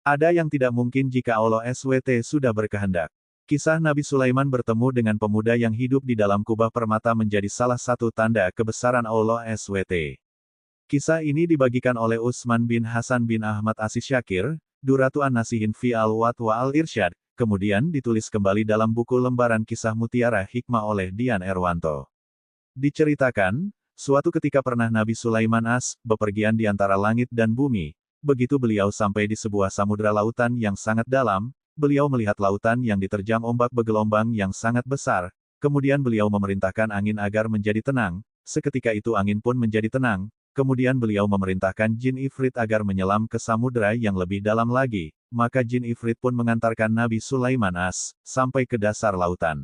Ada yang tidak mungkin jika Allah SWT sudah berkehendak. Kisah Nabi Sulaiman bertemu dengan pemuda yang hidup di dalam kubah permata menjadi salah satu tanda kebesaran Allah SWT. Kisah ini dibagikan oleh Utsman bin Hasan bin Ahmad As-Syakir, Duratu An-Nasihin fi Al-Wat wa Al-Irsyad, kemudian ditulis kembali dalam buku lembaran kisah Mutiara Hikmah oleh Dian Erwanto. Diceritakan, suatu ketika pernah Nabi Sulaiman bepergian di antara langit dan bumi. Begitu beliau sampai di sebuah samudera lautan yang sangat dalam, beliau melihat lautan yang diterjang ombak bergelombang yang sangat besar, kemudian beliau memerintahkan angin agar menjadi tenang, seketika itu angin pun menjadi tenang, kemudian beliau memerintahkan jin Ifrit agar menyelam ke samudera yang lebih dalam lagi, maka jin Ifrit pun mengantarkan Nabi Sulaiman sampai ke dasar lautan.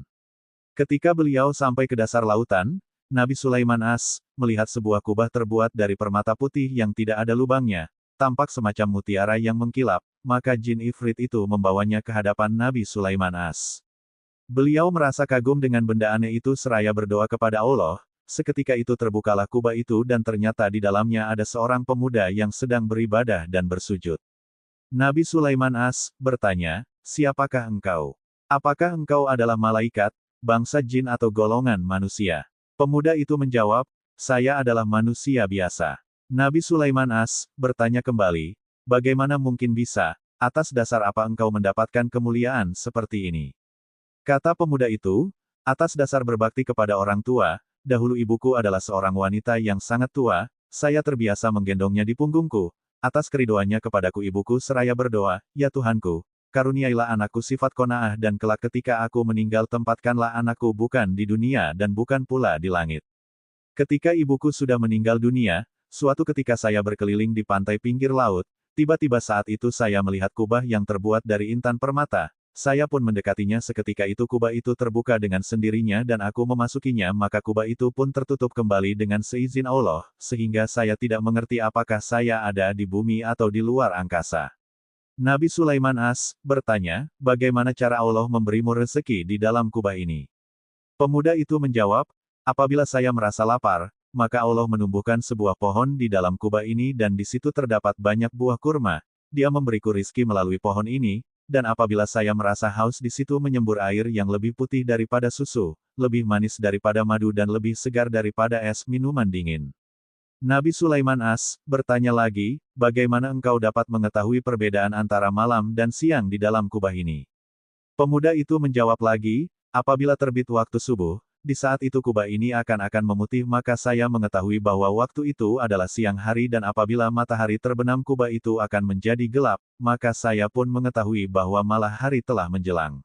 Ketika beliau sampai ke dasar lautan, Nabi Sulaiman melihat sebuah kubah terbuat dari permata putih yang tidak ada lubangnya, tampak semacam mutiara yang mengkilap, maka jin Ifrit itu membawanya ke hadapan Nabi Sulaiman Beliau merasa kagum dengan benda aneh itu seraya berdoa kepada Allah, seketika itu terbukalah kubah itu dan ternyata di dalamnya ada seorang pemuda yang sedang beribadah dan bersujud. Nabi Sulaiman bertanya, "Siapakah engkau? Apakah engkau adalah malaikat, bangsa jin atau golongan manusia?" Pemuda itu menjawab, "Saya adalah manusia biasa." Nabi Sulaiman bertanya kembali, "Bagaimana mungkin bisa, atas dasar apa engkau mendapatkan kemuliaan seperti ini?" Kata pemuda itu, "Atas dasar berbakti kepada orang tua, dahulu ibuku adalah seorang wanita yang sangat tua, saya terbiasa menggendongnya di punggungku, atas keridoannya kepadaku ibuku seraya berdoa, ya Tuhanku, karuniailah anakku sifat qanaah dan kelak ketika aku meninggal tempatkanlah anakku bukan di dunia dan bukan pula di langit. Ketika ibuku sudah meninggal dunia, suatu ketika saya berkeliling di pantai pinggir laut, tiba-tiba saat itu saya melihat kubah yang terbuat dari intan permata, saya pun mendekatinya seketika itu kubah itu terbuka dengan sendirinya dan aku memasukinya maka kubah itu pun tertutup kembali dengan seizin Allah, sehingga saya tidak mengerti apakah saya ada di bumi atau di luar angkasa." Nabi Sulaiman bertanya, "Bagaimana cara Allah memberimu rezeki di dalam kubah ini?" Pemuda itu menjawab, "Apabila saya merasa lapar, maka Allah menumbuhkan sebuah pohon di dalam kubah ini dan di situ terdapat banyak buah kurma. Dia memberiku rizki melalui pohon ini, dan apabila saya merasa haus di situ menyembur air yang lebih putih daripada susu, lebih manis daripada madu dan lebih segar daripada es minuman dingin." Nabi Sulaiman bertanya lagi, "Bagaimana engkau dapat mengetahui perbedaan antara malam dan siang di dalam kubah ini?" Pemuda itu menjawab lagi, "Apabila terbit waktu subuh, di saat itu kubah ini akan memutih maka saya mengetahui bahwa waktu itu adalah siang hari dan apabila matahari terbenam kubah itu akan menjadi gelap, maka saya pun mengetahui bahwa malah hari telah menjelang."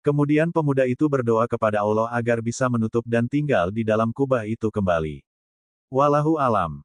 Kemudian pemuda itu berdoa kepada Allah agar bisa menutup dan tinggal di dalam kubah itu kembali. Wallahu alam.